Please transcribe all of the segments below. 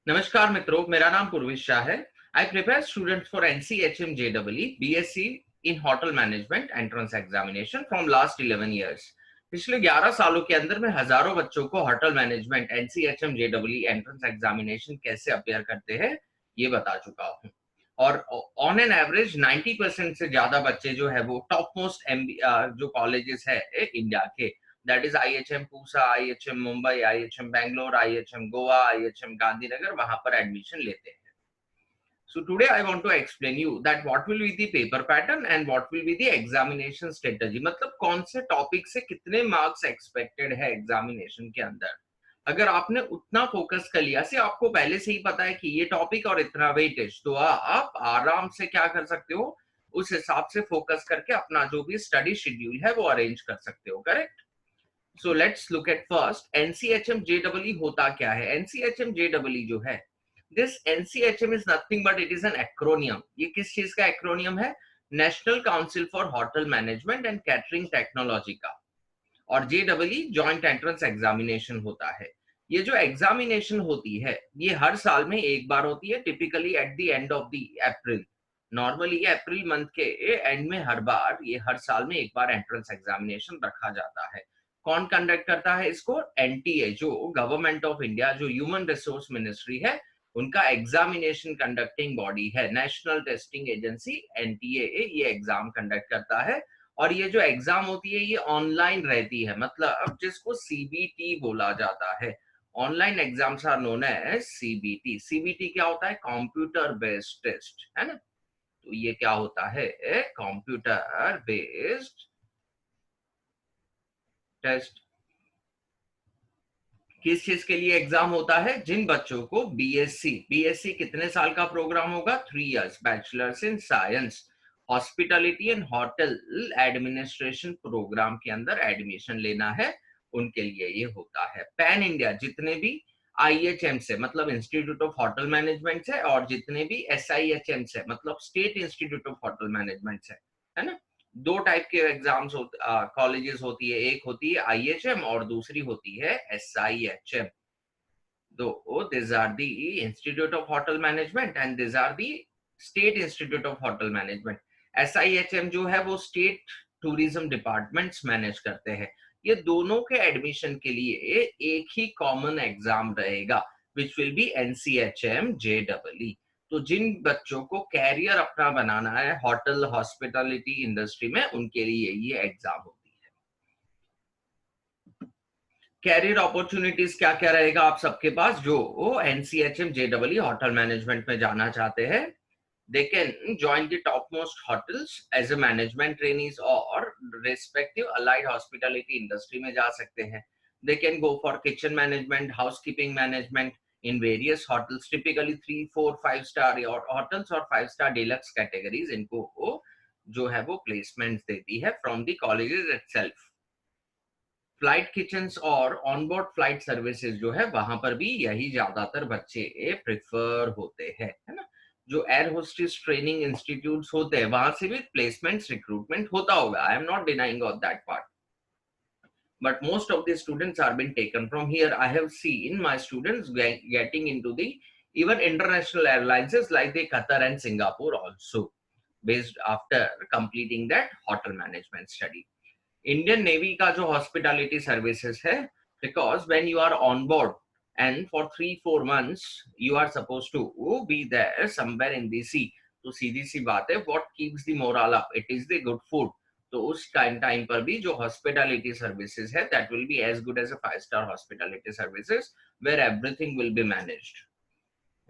नमस्कार मित्रों, मेरा नाम पूर्विश शाह है। I prepare students for NCHM जेडबलई BSc in hotel management entrance examination from last 11 years. पिछले 11 सालों के अंदर मैं हजारों बच्चों को होटल मैनेजमेंट एनसीएचएम जेडबलई एंट्रेंस एग्जामिनेशन कैसे अपेयर करते हैं ये बता चुका हूँ। और ऑन एन एवरेज 90% से ज्यादा बच्चे जो है वो टॉप मोस्ट जो कॉलेजेस है इंडिया के, that is IHM Pusa, IHM Mumbai, IHM Bangalore, IHM Goa, IHM Gandhinagar, वहां पर एडमिशन लेते हैं। So today I want to explain you that what will be the paper pattern and what will be the examination strategy। मतलब कौन से topic से कितने मार्क्स एक्सपेक्टेड है एग्जामिनेशन के अंदर। अगर आपने उतना फोकस कर लिया से आपको पहले से ही पता है कि ये टॉपिक और इतना वेटेज, तो आप आराम से क्या कर सकते हो, उस हिसाब से फोकस करके अपना जो भी स्टडी शेड्यूल है वो अरेंज कर सकते हो। Correct. So let's look at first NCHM जेडबलई होता क्या है। एनसीएचएम जेडबलई जो है, this NCHM is nothing but it is an acromion. ये किस चीज का एक्रोनियम है? National council for hotel management and catering technology का। और जेडबलई जॉइंट एंट्रेंस एग्जामिनेशन होता है। ये जो एग्जामिनेशन होती है ये हर साल में एक बार होती है, typically eight the end of the April. Normally ये अप्रैल मंथ के एंड में हर बार, ये हर साल में एक बार एंट्रेंस एग्जामिनेशन रखा जाता है। कौन कंडक्ट करता है इसको? एनटीए, जो गवर्नमेंट ऑफ इंडिया, जो ह्यूमन रिसोर्स मिनिस्ट्री है, उनका एग्जामिनेशन कंडक्टिंग बॉडी है। नेशनल टेस्टिंग एजेंसी एनटीए ये एग्जाम कंडक्ट करता है। और ये जो एग्जाम होती है ये ऑनलाइन रहती है, मतलब जिसको सीबीटी बोला जाता है। Online exams are known as CBT. CBT क्या होता है? कंप्यूटर बेस्ड टेस्ट, है ना। तो ये क्या होता है? Computer based test. किस चीज के लिए एग्जाम होता है? जिन बच्चों को बीएससी, बीएससी कितने साल का प्रोग्राम होगा? 3 years, bachelors in science hospitality and hotel administration programme के अंदर एडमिशन लेना है, उनके लिए ये होता है। पैन इंडिया जितने भी आईएचएम से, मतलब इंस्टीट्यूट ऑफ होटल मैनेजमेंट से, और जितने भी एसआईएचएम से, मतलब state institute of hotel management से, है ना। दो टाइप के एग्जाम्स कॉलेजेस होती है, एक होती है आईएचएम और दूसरी होती है एसआईएचएम। दो, this are the institute of hotel management and this are the state institute of hotel management. SIHM जो है वो स्टेट टूरिज्म डिपार्टमेंट्स मैनेज करते हैं। ये दोनों के एडमिशन के लिए एक ही कॉमन एग्जाम रहेगा, विच विल बी एनसीएचएम जेडबलई। तो जिन बच्चों को कैरियर अपना बनाना है होटल हॉस्पिटैलिटी इंडस्ट्री में, उनके लिए ये एग्जाम होती है। कैरियर अपॉर्चुनिटीज क्या क्या रहेगा आप सबके पास जो एनसीएचएम जेडबलई होटल मैनेजमेंट में जाना चाहते हैं? they can join the topmost hotels as a management trainees or respective allied hospitality industry में जा सकते हैं। they can go for kitchen management, housekeeping management in various hotels, typically 3 4 5 star और hotels और 5 star deluxe categories इनको जो है वो placements देती है from the colleges itself। Flight kitchens और ऑनबोर्ड फ्लाइट सर्विसेज जो है वहां पर भी यही ज्यादातर बच्चे प्रिफर होते हैं, है ना। जो एयर होस्टेस ट्रेनिंग इंस्टीट्यूट्स होते हैं वहां से भी प्लेसमेंट्स रिक्रूटमेंट होता होगा, आई am not denying of that part, but most of the students are being taken from here. I have seen my students getting into the even international airlines like the Qatar and Singapore also, based after completing that hotel management study। Indian navy का जो hospitality services है, because when you are on board and for 3-4 months you are suppose to be there somewhere in the sea, तो सीधी सी बात है what keeps the morale up, it is the good food. तो उस time पर भी जो हॉस्पिटैलिटी सर्विसेज है that will be as good as a 5 star hospitality services where everything will be managed.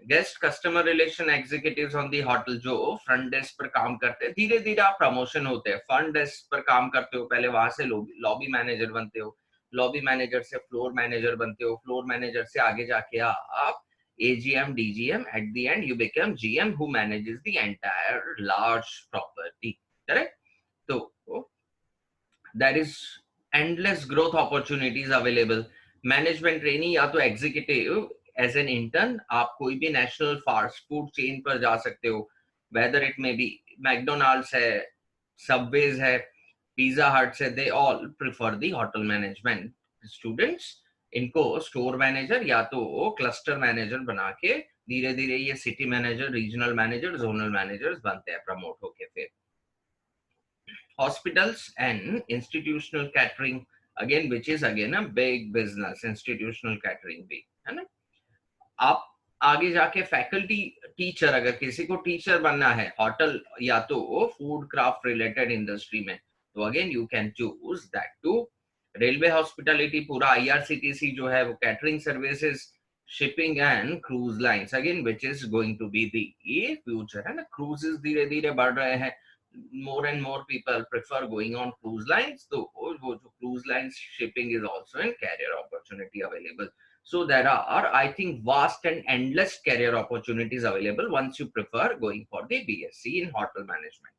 Guest customer relation executives on the hotel, जो front desk पर काम करते हैं, धीरे धीरे आप प्रमोशन होते हैं। फ्रंट डेस्क पर काम करते हो, पहले वहां से लॉबी मैनेजर बनते हो, लॉबी मैनेजर से फ्लोर मैनेजर बनते हो, फ्लोर मैनेजर से आगे जाके आप AGM DGM, at the end you become GM who manages the entire large property. Correct. तो there is endless growth opportunities available. Management trainee या तो एग्जीक्यूटिव एज एन इंटर्न आप कोई भी नेशनल फास्ट फूड चेन पर जा सकते हो, whether it may be McDonald's है, सबवेज है, पिज्जा हट्स है, they all prefer the hotel management students इनको स्टोर मैनेजर या तो क्लस्टर मैनेजर बना के धीरे धीरे ये city manager, regional manager, zonal managers बनते हैं प्रमोट होके। फिर hospitals and institutional catering, again which is again a big business, institutional catering भी है ना। आप आगे जाके फैकल्टी टीचर, अगर किसी को टीचर बनना है होटल या तो फूड क्राफ्ट रिलेटेड इंडस्ट्री में, तो again you can choose that too. Railway hospitality, पूरा आईआरसीटीसी जो है वो catering services, shipping and cruise lines, again which is going to be the future है ना। क्रूजेस धीरे धीरे बढ़ रहे हैं, more and more people prefer going on cruise lines, so wo jo cruise lines shipping is also a career opportunity available. So there are, I think, vast and endless career opportunities available once you prefer going for the BSc in hotel management.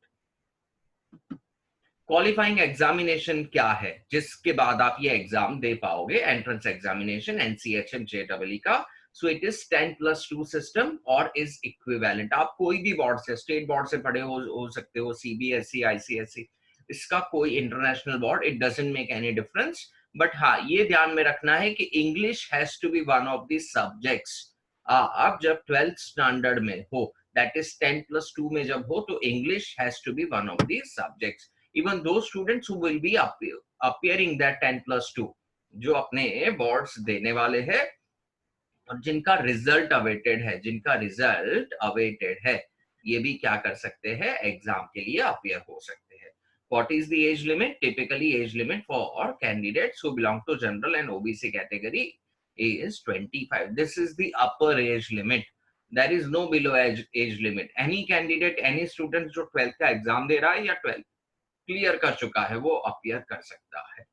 Qualifying examination क्या है जिसके बाद आप ये exam दे पाओगे, entrance examination NCHM JEE का। So it is 10+2 system और is equivalent. आप कोई भी बोर्ड से, स्टेट बोर्ड से पढ़े हो सकते हो, सीबीएसई, आईसीएसई, इसका कोई international board, it doesn't make any difference. But हाँ, ये ध्यान में रखना है कि English has to be one of the subjects. आप जब 12th स्टैंडर्ड में हो, दैट इज 10+2 में जब हो, तो English has to be one of the subjects. Even those students who will be appearing that 10+2, जो अपने बोर्ड्स देने वाले हैं और जिनका रिजल्ट अवेटेड है, जिनका रिजल्ट अवेटेड है, ये भी क्या कर सकते हैं, एग्जाम के लिए अपियर हो सकते हैं। What is the age limit? Typically age limit for candidates who belong to general and OBC category is 25. This is the upper age limit. There is no below age limit. Any candidate, any student जो 12th का exam दे रहा है या 12th clear कर चुका है, वो appear कर सकता है।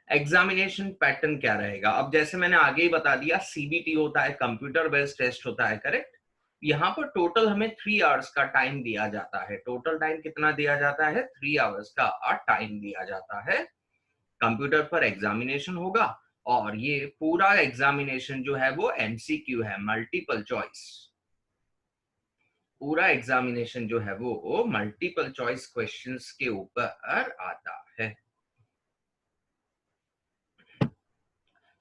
एग्जामिनेशन पैटर्न क्या रहेगा? अब जैसे मैंने आगे ही बता दिया, सीबीटी होता है, कंप्यूटर बेस्ड टेस्ट होता है, करेक्ट। यहाँ पर टोटल हमें 3 आवर्स का टाइम दिया जाता है। टोटल टाइम कितना दिया जाता है? 3 आवर्स का टाइम दिया जाता है। कंप्यूटर पर एग्जामिनेशन होगा और ये पूरा एग्जामिनेशन जो है वो एमसीक्यू है, मल्टीपल चॉइस। पूरा एग्जामिनेशन जो है वो मल्टीपल चॉइस क्वेश्चंस के ऊपर आता है।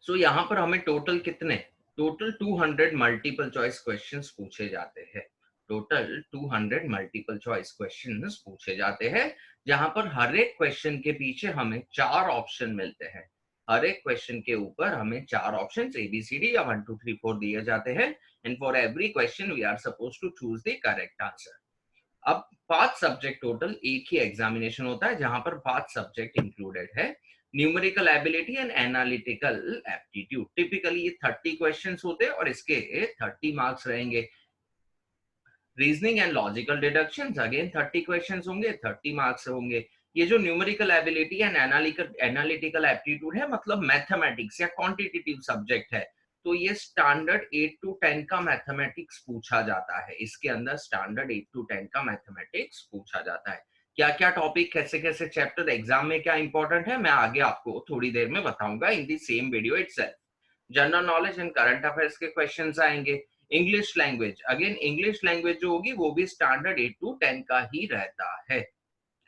सो यहाँ पर हमें टोटल 200 मल्टीपल चॉइस क्वेश्चंस पूछे जाते हैं। टोटल 200 मल्टीपल चॉइस क्वेश्चंस पूछे जाते हैं, जहां पर हर एक क्वेश्चन के पीछे हमें 4 ऑप्शन मिलते हैं। हर एक क्वेश्चन के ऊपर हमें 4 ऑप्शन ABCD या 1 2 3 4 दिए जाते हैं, and for every question we are suppose to choose the correct answer. अब 5 सब्जेक्ट टोटल एक ही एग्जामिनेशन होता है, जहां पर 5 सब्जेक्ट इंक्लूडेड है। Numerical ability and analytical aptitude, typically ये 30 क्वेश्चंस होते हैं और इसके 30 मार्क्स रहेंगे। Reasoning and logical deductions, again 30 questions होंगे, 30 मार्क्स होंगे। ये जो numerical ability and analytical aptitude है, मतलब मैथमेटिक्स या क्वांटिटेटिव सब्जेक्ट है, तो ये स्टैंडर्ड 8 to 10 का मैथमेटिक्स पूछा जाता है। इसके अंदर स्टैंडर्ड 8 to 10 का मैथमेटिक्स पूछा जाता है। क्या क्या टॉपिक, कैसे कैसे चैप्टर एग्जाम में क्या इंपॉर्टेंट है, मैं आगे आपको थोड़ी देर में बताऊंगा in the same video itself. General knowledge and current affairs के क्वेश्चंस आएंगे। English language, again English language जो होगी वो भी स्टैंडर्ड 8 to 10 का ही रहता है,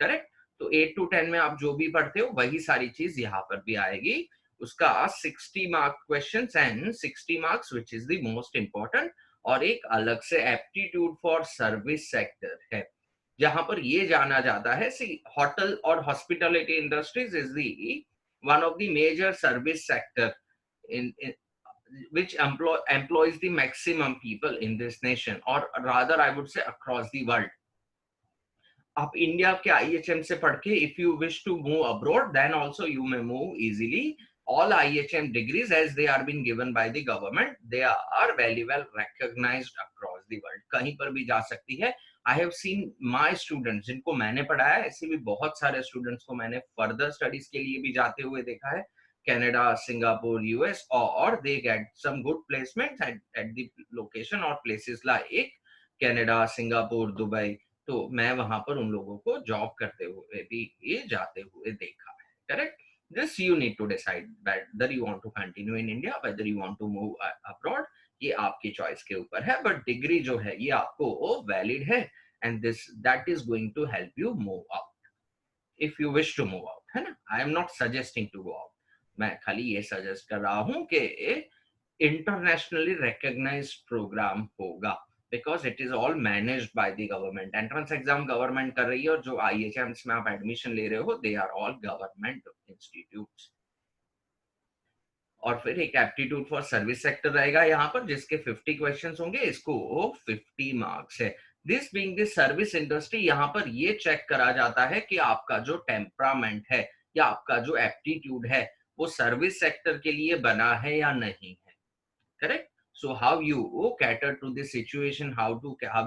करेक्ट। तो 8 to 10 में आप जो भी पढ़ते हो वही सारी चीज यहाँ पर भी आएगी। उसका 60 mark question and 60 marks which is the most important. और एक अलग से एप्टीट्यूड फॉर सर्विस सेक्टर है, जहां पर ये जाना जाता है, सी होटल और hospitality industries is the one of the major service sector in which employs the maximum people in this nation, or rather I would say across the world. आप India के IHM से पढ़ के if you wish to move abroad, then also you may move easily. All IHM degrees, as they are being given by the government, they are very well recognized across the world. कहीं पर भी जा सकती है। I have seen my students, जिनको मैंने पढ़ाया, ऐसे भी बहुत सारे स्टूडेंट्स को मैंने फर्दर स्टडीज के लिए भी जाते हुए देखा है, Canada, Singapore, US, or they get some good placements at the location or places like Canada, Singapore, Dubai. तो मैं वहां पर उन लोगों को जॉब करते हुए भी ये जाते हुए देखा है, correct. This you need to decide whether you want to continue in India, whether you want to move abroad, ये आपकी चॉइस के ऊपर है। बट डिग्री जो है ये आपको वैलिड है, and this that is going to help you move out if you wish to move out, है ना। I am not suggesting to go out, मैं खाली ये सजेस्ट कर रहा हूं कि इंटरनेशनली रिकॉग्नाइज्ड प्रोग्राम होगा, because it is all managed by the government. Entrance exam government कर रही है, और जो IHMs में आप एडमिशन ले रहे हो, they are all government institutes. और फिर एक एप्टीट्यूड फॉर सर्विस सेक्टर रहेगा यहाँ पर, जिसके 50 क्वेश्चंस होंगे, इसको 50 मार्क्स है। This being the service industry, यहाँ पर ये चेक करा जाता है कि आपका जो टेम्परामेंट है या आपका जो एप्टीट्यूड है वो सर्विस सेक्टर के लिए बना है या नहीं है। Correct? So how you cater to the situation, how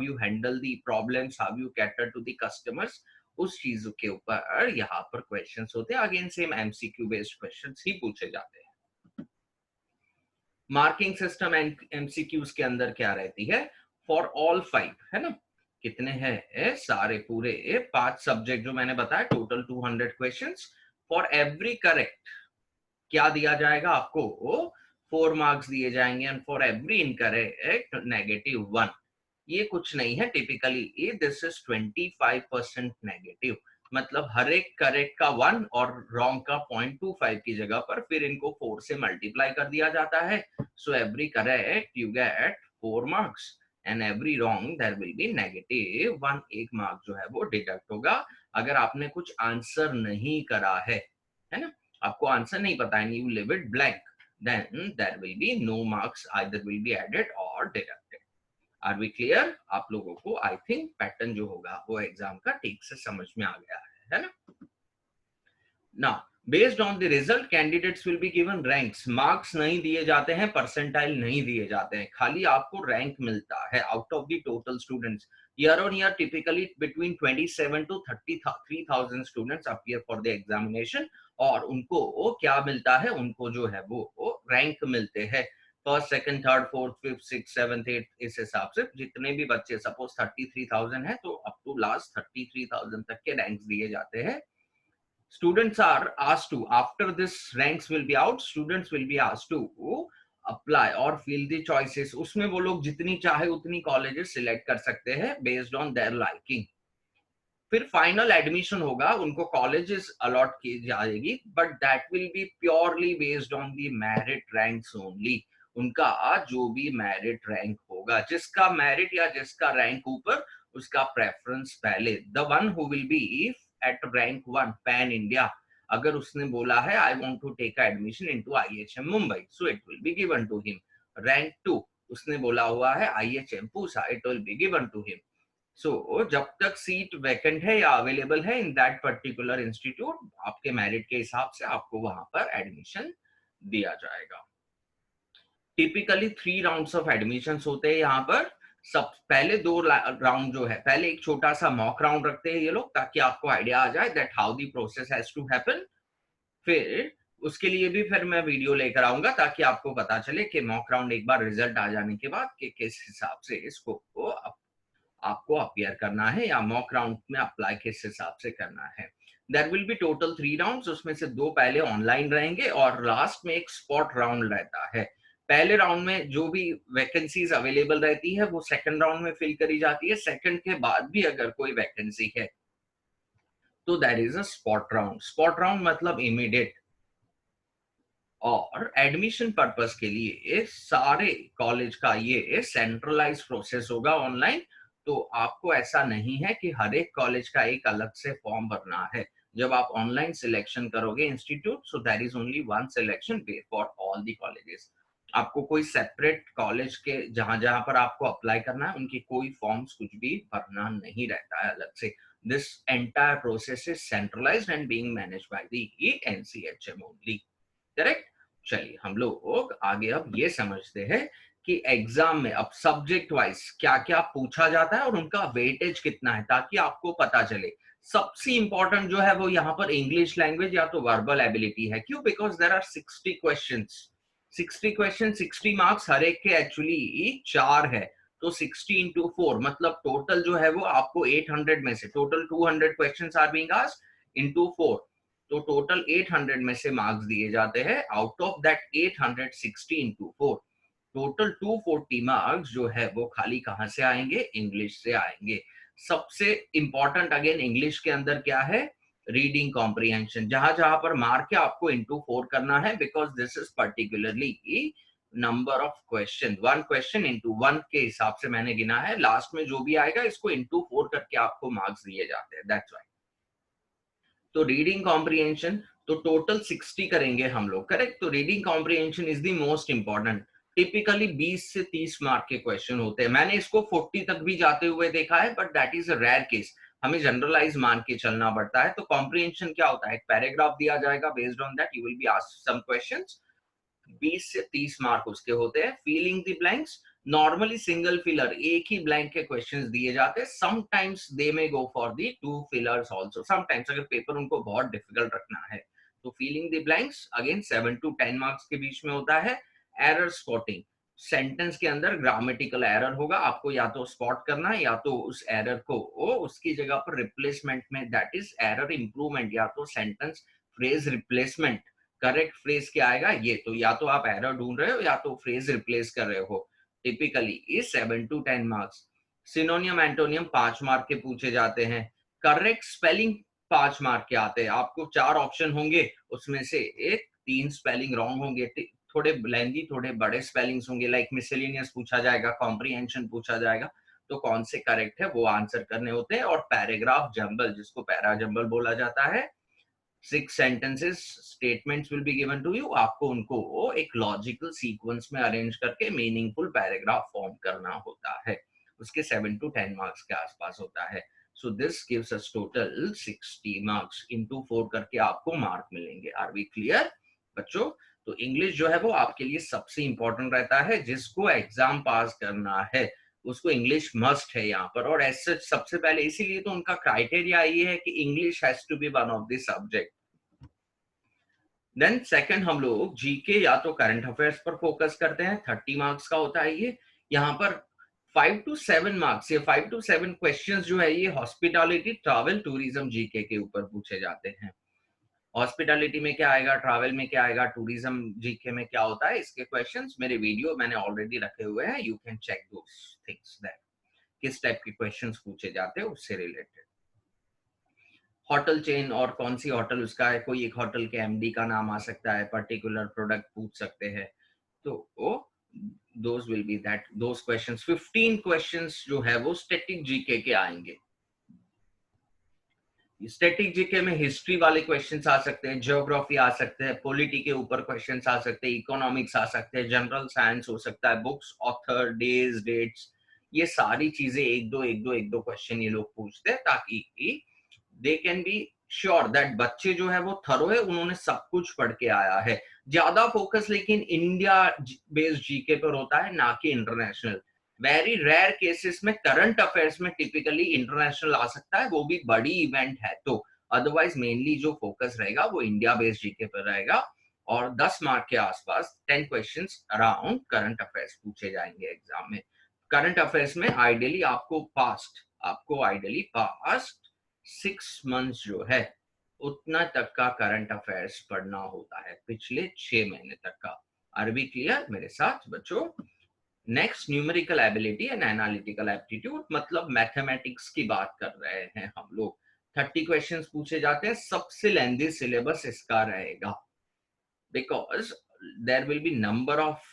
you handle the problems, how you cater to the customers, उस चीज के ऊपर यहाँ पर क्वेश्चंस होते हैं। Again same MCQ based questions ही पूछे जाते हैं। मार्किंग सिस्टम MCQs के अंदर क्या रहती है? फॉर ऑल 5, है ना? कितने हैं? सारे पूरे 5 सब्जेक्ट जो मैंने बताया, total 200 questions. For every correct क्या दिया जाएगा आपको? 4 मार्क्स दिए जाएंगे, एंड फॉर एवरी इनकरेक्ट -1। ये कुछ नहीं है, टिपिकली दिस इज 25% नेगेटिव, मतलब हर एक करेक्ट का 1 और रॉन्ग का 0.25 की जगह पर फिर इनको 4 से मल्टीप्लाई कर दिया जाता है। So every correct you get 4 marks, and every wrong there will be -1। 1 mark जो है वो डिडक्ट होगा अगर आपने कुछ आंसर नहीं करा है ना? आपको आंसर नहीं पता है, you leave it blank, then there will be no marks, either will be added or deducted. Are we clear? आप लोगों को आई थिंक पैटर्न जो होगा वो एग्जाम का ठीक से समझ में आ गया है ना? Now, based on the result, candidates will be given ranks. Marks नहीं दिए जाते हैं, परसेंटाइल नहीं दिए जाते हैं, खाली आपको रैंक मिलता है out of the total students. Year on year, typically between 27 to 33,000 students appear for the examination, और उनको क्या मिलता है? उनको जो है वो रैंक मिलते हैं, first, second, third, fourth, fifth, six, seventh, eight, इस हिसाब से जितने भी बच्चे, सपोज 33,000 है तो अप टू लास्ट 33,000 तक के रैंक्स दिए जाते हैं। Students are asked to, after this ranks will be out, students will be asked to apply or fill the choices. उसमें वो लोग जितनी चाहे उतनी कॉलेजेस सिलेक्ट कर सकते हैं बेस्ड ऑन देयर लाइकिंग। फिर फाइनल एडमिशन होगा, उनको कॉलेजेस अलॉट की जाएगी, but that will B purely based on the merit ranks only. उनका जो भी मेरिट रैंक होगा, जिसका मेरिट या जिसका रैंक ऊपर, उसका प्रेफरेंस पहले। The one who will be at rank 1 pan India, अगर उसने बोला है I want to take admission into IHM Mumbai, so it will be given to him. Rank 2 उसने बोला हुआ है IHM Pusa, it will be given to him. So जब तक सीट वैकेंट है या अवेलेबल है इन दैट पर्टिकुलर इंस्टीट्यूट, आपके मेरिट के हिसाब से आपको वहां पर एडमिशन दिया जाएगा। टिपिकली 3 राउंड्स ऑफ एडमिशन होते हैं यहाँ पर। सब पहले 2 राउंड जो है, पहले एक छोटा सा मॉक राउंड रखते हैं ये लोग, ताकि आपको आइडिया आ जाए that how the process has to happen. फिर उसके लिए भी फिर मैं वीडियो लेकर आऊंगा, ताकि आपको पता चले कि मॉक राउंड एक बार रिजल्ट आ जाने के बाद कि किस हिसाब से इसको आपको अपीयर करना है, या मॉक राउंड में अप्लाई किस हिसाब से करना है। There will be total 3 rounds, उसमें से 2 पहले ऑनलाइन रहेंगे और लास्ट में एक स्पॉट राउंड रहता है। पहले राउंड में जो भी वैकेंसीज अवेलेबल रहती है वो सेकंड राउंड में फिल करी जाती है। सेकंड के बाद भी अगर कोई वैकेंसी है तो that is a spot round. Spot round मतलब इमीडिएट। और एडमिशन पर्पस के लिए सारे कॉलेज का ये सेंट्रलाइज प्रोसेस होगा ऑनलाइन। तो आपको ऐसा नहीं है कि हर एक कॉलेज का एक अलग से फॉर्म भरना है। जब आप ऑनलाइन सिलेक्शन करोगे institute, so there is only one selection for all the colleges. आपको कोई सेपरेट कॉलेज के जहां जहां पर आपको अप्लाई करना है उनकी कोई फॉर्म्स कुछ भी भरना नहीं रहता है अलग से। This entire process is centralised and being managed by the NCHM only. Correct? चलिए हम लोग आगे अब ये समझते हैं कि एग्जाम में अब सब्जेक्ट वाइज क्या क्या पूछा जाता है और उनका वेटेज कितना है, ताकि आपको पता चले। सबसे इंपॉर्टेंट जो है वो यहाँ पर इंग्लिश लैंग्वेज या तो वर्बल एबिलिटी है। क्यों? Because there are 60 questions. 60 question, 60 marks हर एक के एक्चुअली 4 है। तो 60 इंटू 4 मतलब टोटल जो है वो आपको 800 में से, total 200 questions are being asked into 4, तो टोटल 800 में से मार्क्स दिए जाते हैं। Out of that 860 into 4, total 240 marks जो है वो खाली कहां से आएंगे? इंग्लिश से आएंगे। सबसे इंपॉर्टेंट अगेन इंग्लिश के अंदर क्या है? रीडिंग कॉम्प्रिहेंशन, जहां जहां पर मार के आपको इंटू 4 करना है, because this is particularly number of question, 1 question into 1 के हिसाब से मैंने गिना है। लास्ट में जो भी आएगा इसको इंटू 4 करके आपको मार्क्स दिए जाते हैं, दैट्स व्हाई। तो रीडिंग कॉम्प्रिहेंशन तो टोटल 60 करेंगे हम लोग, करेक्ट। तो reading comprehension is the most important. Typically 20 से 30 मार्क के क्वेश्चन होते हैं, मैंने इसको 40 तक भी जाते हुए देखा है, but that is a rare case, हमें जनरलाइज मान के चलना पड़ता है। तो कॉम्प्रिहेंशन क्या होता है, एक पैराग्राफ दिया जाएगा, based on that you will be asked some questions, 20 से 30 मार्क उसके होते हैं। Filling the blanks, normally single filler, एक ही ब्लैंक के क्वेश्चंस दिए जाते हैं, sometimes they may go for the two fillers also, sometimes अगर पेपर उनको बहुत डिफिकल्ट रखना है। तो filling the blanks again 7 to 10 marks के बीच में होता है। एरर स्पॉटिंग, सेंटेंस के अंदर ग्रामेटिकल एरर होगा, आपको या तो स्पॉट करना है या तो उस एरर को उसकी जगह पर रिप्लेसमेंट में, दैट इज एरर इंप्रूवमेंट, या तो sentence phrase replacement, correct phrase क्या आएगा ये, तो या तो आप एरर ढूंढ रहे हो या तो फ्रेज रिप्लेस कर रहे हो। Typically is 7 to 10 marks. सिनोनियम antonym 5 mark के पूछे जाते हैं। करेक्ट स्पेलिंग 5 मार्क के आते हैं, आपको 4 ऑप्शन होंगे, उसमें से एक 3 स्पेलिंग रॉन्ग होंगे, थोड़े लेंदी थोड़े बड़े स्पेलिंग्स होंगे, लाइक मिसलेनियस पूछा जाएगा, कॉम्प्रिहेंशन पूछा जाएगा, तो कौन से करेक्ट है वो आंसर करने होते हैं। और पैराग्राफ जंबल, जिसको पैरा जंबल बोला जाता है, 6 sentences statements will be given to you, आपको उनको एक लॉजिकल सीक्वेंस में अरेंज करके मीनिंगफुल पैराग्राफ फॉर्म करना होता है, उसके 7 to 10 मार्क्स के आसपास होता है। So this gives us total 60 marks, into 4 करके आपको मार्क मिलेंगे। आर वी क्लियर बच्चों? तो इंग्लिश जो है वो आपके लिए सबसे इंपॉर्टेंट रहता है, जिसको एग्जाम पास करना है उसको इंग्लिश मस्ट है यहाँ पर। और ऐसे सबसे पहले इसीलिए तो उनका क्राइटेरिया ये है कि English has to be one of the subject. Then second हम लोग जीके या तो करंट अफेयर्स पर फोकस करते हैं, 30 मार्क्स का होता है ये। यहाँ पर 5 to 7 मार्क्स, ये 5 to 7 क्वेश्चंस जो है ये हॉस्पिटैलिटी ट्रैवल टूरिज्म जीके के ऊपर पूछे जाते हैं। हॉस्पिटैलिटी में क्या आएगा, ट्रैवल में क्या आएगा, टूरिज्म जीके में क्या होता है, इसके क्वेश्चंस मेरे वीडियो मैंने ऑलरेडी रखे हुए हैं, you can check those things that किस टाइप के क्वेश्चंस पूछे जाते हैं उससे रिलेटेड। होटल चेन और कौन सी होटल उसका है, कोई एक होटल के एमडी का नाम आ सकता है, पर्टिकुलर प्रोडक्ट पूछ सकते हैं, तो वो those will be that those questions. 15 questions जो है वो स्टैटिक जीके के आएंगे। स्टैटिक जीके में हिस्ट्री वाले क्वेश्चंस आ सकते हैं, ज्योग्राफी आ सकते हैं, पॉलिटी के ऊपर क्वेश्चंस आ सकते हैं, इकोनॉमिक्स आ सकते हैं, जनरल साइंस हो सकता है, बुक्स, ऑथर, डेज, डेट्स, ये सारी चीजें एक दो क्वेश्चन ये लोग पूछते हैं, ताकि they can be sure that बच्चे जो है वो थरो है, उन्होंने सब कुछ पढ़ के आया है। ज्यादा फोकस लेकिन इंडिया बेस्ड जीके पर होता है, ना कि इंटरनेशनल। वेरी रेयर केसेस में करंट अफेयर्स में टिपिकली इंटरनेशनल आ सकता है, वो भी बड़ी इवेंट है तो। अदरवाइज मेनली जो फोकस रहेगा वो इंडिया बेस्ड जीके पर रहेगा। और 10 मार्क के आसपास 10 क्वेश्चंस अराउंड करंट अफेयर्स पूछे जाएंगे एग्जाम में। करंट अफेयर्स में आइडियली पास्ट 6 मंथ्स जो है उतना तक का करंट अफेयर्स पढ़ना होता है, पिछले 6 महीने तक का। आर बी क्लियर मेरे साथ बच्चों? Next numerical ability and analytical aptitude, मतलब मैथमेटिक्स की बात कर रहे हैं हम लोग। 30 क्वेश्चंस पूछे जाते हैं, सबसे लेंदी सिलेबस इसका रहेगा, because there will be number of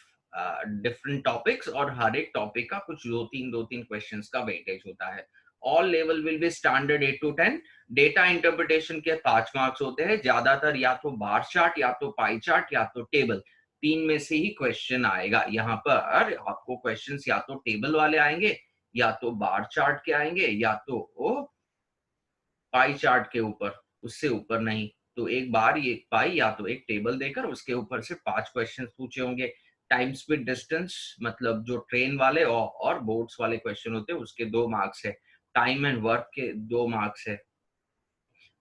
different topics, और हर एक टॉपिक का कुछ दो तीन क्वेश्चंस का वेटेज होता है। All level will be standard 8 to 10। Data interpretation के 5 मार्क्स होते हैं, ज्यादातर या तो बार चार्ट या तो पाई चार्ट या तो टेबल, 3 में से ही क्वेश्चन आएगा। यहाँ पर आपको क्वेश्चंस या तो टेबल वाले आएंगे, या तो बार चार्ट के आएंगे, या तो पाई चार्ट के ऊपर, उससे ऊपर नहीं। तो एक बार ये पाई या तो एक टेबल देकर उसके ऊपर से 5 क्वेश्चन पूछे होंगे। टाइम स्पीड डिस्टेंस, मतलब जो ट्रेन वाले और बोट्स वाले क्वेश्चन होते हैं उसके 2 मार्क्स है। टाइम एंड वर्क के 2 मार्क्स है।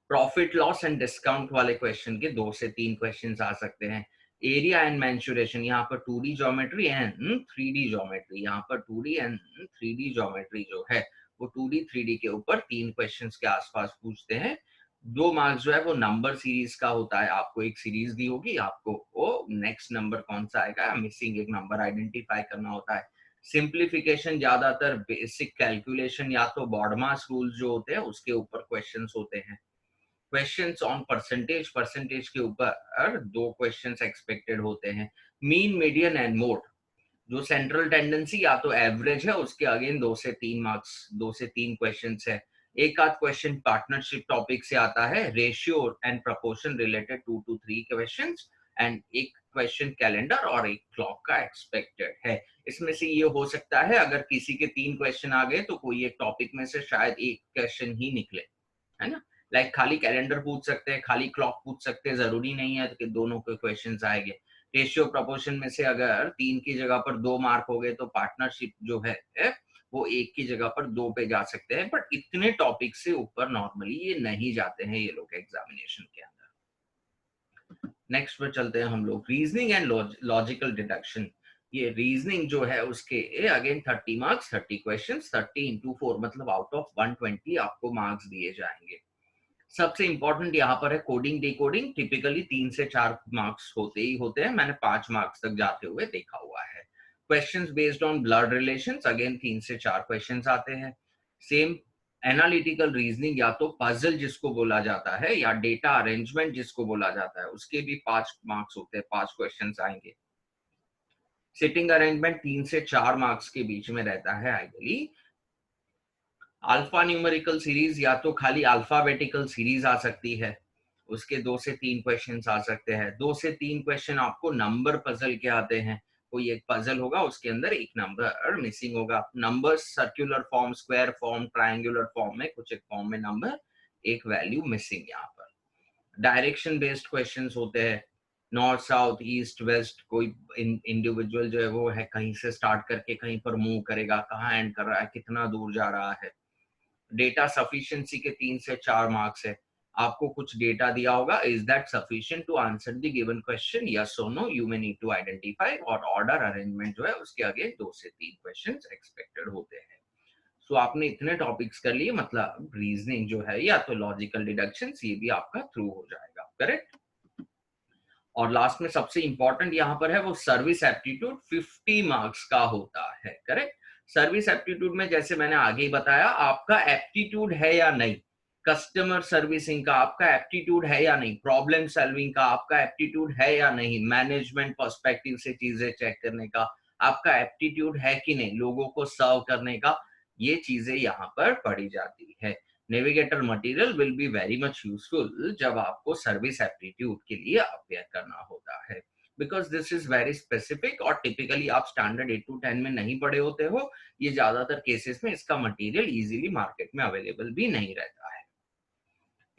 प्रॉफिट लॉस एंड डिस्काउंट वाले क्वेश्चन के 2 से 3 क्वेश्चन आ सकते हैं। एरिया एंड मेंसुरेशन, यहाँ पर 2D geometry and 3D geometry, यहाँ पर 2D एंड 3D ज्योमेट्री जो है वो 2D 3D के ऊपर 3 क्वेश्चंस के आसपास पूछते हैं। 2 मार्क्स जो है वो नंबर सीरीज का होता है, आपको एक सीरीज दी होगी, आपको वो नेक्स्ट नंबर कौन सा आएगा, मिसिंग एक नंबर आइडेंटिफाई करना होता है। सिंप्लीफिकेशन ज्यादातर बेसिक कैलकुलेशन या तो बॉडमास रूल्स जो होते हैं उसके ऊपर क्वेश्चंस होते हैं। क्वेश्चंस ऑन परसेंटेज, परसेंटेज के ऊपर 2 क्वेश्चंस एक्सपेक्टेड होते हैं। मीन, मीडियन एंड मोड, जो सेंट्रल टेंडेंसी या तो एवरेज है, उसके अगेन 2 से 3 मार्क्स, 2 से 3 क्वेश्चंस है। एक आध क्वेश्चन पार्टनरशिप टॉपिक से आता है, ratio and proportion related 2 to 3 questions, and एक क्वेश्चन कैलेंडर और एक क्लॉक का एक्सपेक्टेड है। इसमें से ये हो सकता है अगर किसी के 3 क्वेश्चन आ गए तो कोई एक टॉपिक में से शायद एक क्वेश्चन ही निकले, है ना। लाइक खाली कैलेंडर पूछ सकते हैं, खाली क्लॉक पूछ सकते हैं, जरूरी नहीं है कि दोनों के क्वेश्चंस आएंगे। रेशियो प्रपोर्शन में से अगर 3 की जगह पर 2 मार्क हो गए तो पार्टनरशिप जो है वो 1 की जगह पर 2 पे जा सकते हैं, बट इतने टॉपिक से ऊपर नॉर्मली ये नहीं जाते हैं ये लोग एग्जामिनेशन के अंदर। नेक्स्ट पर चलते हैं हम लोग, रीजनिंग एंड लॉजिकल डिडक्शन। ये रीजनिंग जो है उसके अगेन 30 मार्क्स, 30 क्वेश्चंस, 30 into 4 मतलब आउट ऑफ 120 आपको मार्क्स दिए जाएंगे। सबसे इंपॉर्टेंट यहाँ पर है कोडिंग डिकोडिंग, टिपिकली 3 से 4 मार्क्स होते ही होते हैं, मैंने 5 मार्क्स तक जाते हुए देखा हुआ है। Questions based on blood relations, again 3 से 4 क्वेश्चंस आते हैं। सेम एनालिटिकल रीजनिंग, या तो पजल जिसको बोला जाता है या डेटा अरेंजमेंट जिसको बोला जाता है, उसके भी 5 मार्क्स होते हैं, 5 क्वेश्चंस आएंगे। सिटिंग अरेंजमेंट 3 से 4 मार्क्स के बीच में रहता है आइडियली। अल्फा न्यूमेरिकल सीरीज, या तो खाली अल्फाबेटिकल सीरीज आ सकती है, उसके 2 से 3 क्वेश्चंस आ सकते हैं। 2 से 3 क्वेश्चन आपको नंबर पजल के आते हैं, कोई एक पजल होगा उसके अंदर एक नंबर मिसिंग होगा। Number circular form, square form, triangular form में, कुछ एक फॉर्म में नंबर, एक वैल्यू मिसिंग यहाँ पर। डायरेक्शन बेस्ड क्वेश्चंस होते हैं, नॉर्थ साउथ ईस्ट वेस्ट, कोई इंडिविजुअल जो है वो है कहीं से स्टार्ट करके कहीं पर मूव करेगा, कहाँ एंड कर रहा है, कितना दूर जा रहा है। डेटा सफिशिएंसी के 3 से 4 मार्क्स है, आपको कुछ डेटा दिया होगा, is that sufficient to answer the given question, yes और no, you may need to identify. और ऑर्डर अरेंजमेंट जो है उसके आगे 2 से 3 क्वेश्चंस एक्सपेक्टेड होते हैं। सो आपने इतने टॉपिक्स कर लिए, मतलब रीजनिंग जो है या तो लॉजिकल डिडक्शंस, ये भी आपका थ्रू हो जाएगा, करेक्ट। और लास्ट में सबसे इंपॉर्टेंट यहाँ पर है वो सर्विस एप्टीट्यूड, 50 मार्क्स का होता है, करेक्ट। सर्विस एप्टीट्यूड में जैसे मैंने आगे ही बताया, आपका एप्टीट्यूड है या नहीं, कस्टमर सर्विसिंग का आपका एप्टीट्यूड है या नहीं, प्रॉब्लम सॉल्विंग का आपका एप्टीट्यूड है या नहीं, मैनेजमेंट पर्सपेक्टिव से चीजें चेक करने का आपका एप्टीट्यूड है कि नहीं, लोगों को सर्व करने का, ये चीजें यहाँ पर पढ़ी जाती है। Navigator material will be very much useful जब आपको सर्विस एप्टीट्यूड के लिए अपेयर करना होता है, because this is very specific और टिपिकली आप स्टैंडर्ड 8 to 10 में नहीं पढ़े होते हो। ये ज्यादातर केसेस में इसका मटेरियल इजीली मार्केट में अवेलेबल भी नहीं रहता है।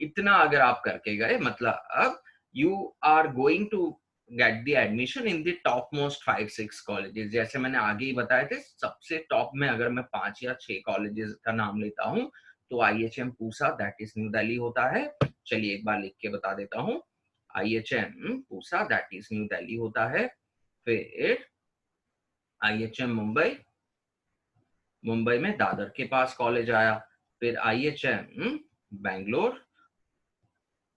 इतना अगर आप करके गए, मतलब अब you are going to get the admission in the top most 5-6 colleges. जैसे मैंने आगे ही बताए थे, सबसे टॉप में अगर मैं 5 या 6 कॉलेजेस का नाम लेता हूँ तो IHM Pusa, that is new Delhi होता है। चलिए एक बार लिख के बता देता हूँ, IHM Pusa that is new Delhi होता है। फिर IHM मुंबई, मुंबई में दादर के पास कॉलेज आया। फिर IHM बैंगलोर,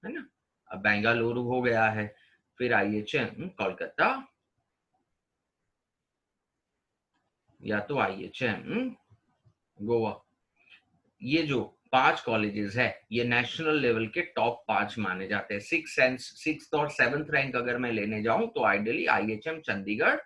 है ना, अब बेंगलुरु हो गया है। फिर IHM कोलकाता, या तो IHM गोवा। ये जो 5 कॉलेजेस है ये नेशनल लेवल के टॉप 5 माने जाते हैं। 6th और 7th रैंक अगर मैं लेने जाऊं तो आइडियली IHM चंडीगढ़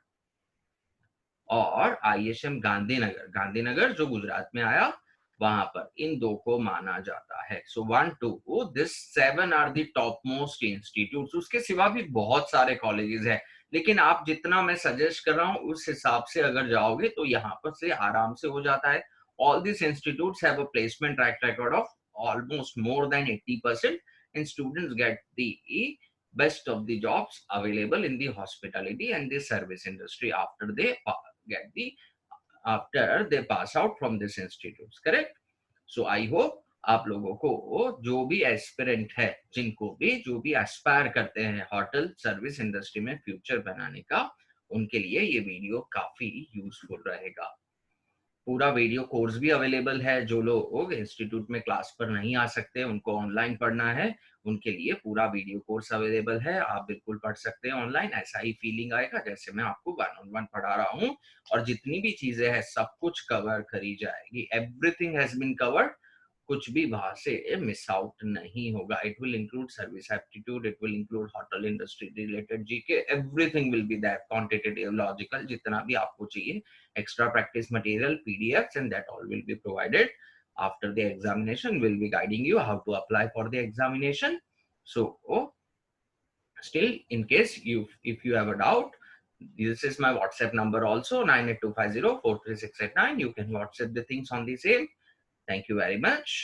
और IHM गांधीनगर, गांधीनगर जो गुजरात में आया, वहां पर इन 2 को माना जाता है। So 1 2 this 7 are the top most institutes. उसके सिवा भी बहुत सारे कॉलेजेस हैं, लेकिन आप जितना मैं सजेस्ट कर रहा हूँ उस हिसाब से अगर जाओगे तो यहाँ पर से आराम से हो जाता है। All this institutes have a placement track record of almost more than 80%, and students get the best of the jobs available in the hospitality and the service industry after they get the after they pass out from this institutes, correct? So I hope आप लोगों को जो भी aspirant है, जिनको भी जो भी एस्पायर करते हैं होटल सर्विस इंडस्ट्री में फ्यूचर बनाने का, उनके लिए ये वीडियो काफी यूजफुल रहेगा। पूरा वीडियो कोर्स भी अवेलेबल है, जो लोग इंस्टीट्यूट में क्लास पर नहीं आ सकते, उनको ऑनलाइन पढ़ना है, उनके लिए पूरा वीडियो कोर्स अवेलेबल है, आप बिल्कुल पढ़ सकते हैं ऑनलाइन। ऐसा ही फीलिंग आएगा जैसे मैं आपको 1-on-1 पढ़ा रहा हूँ, और जितनी भी चीजें हैं सब कुछ कवर करी जाएगी, एवरीथिंग हैज बीन कवर्ड। कुछ भी वहां से मिस आउट नहीं होगा. It will include service aptitude, it will include hotel industry related GK, everything will B that, quantitative, logical, जितना भी आपको चाहिए, extra practice material, PDFs, and that all will be provided. After the examination, we'll be guiding you how to apply for the examination. So still, in case if you have a doubt, this is my WhatsApp number also, 98250 43689. You can WhatsApp the things on the same. Thank you very much.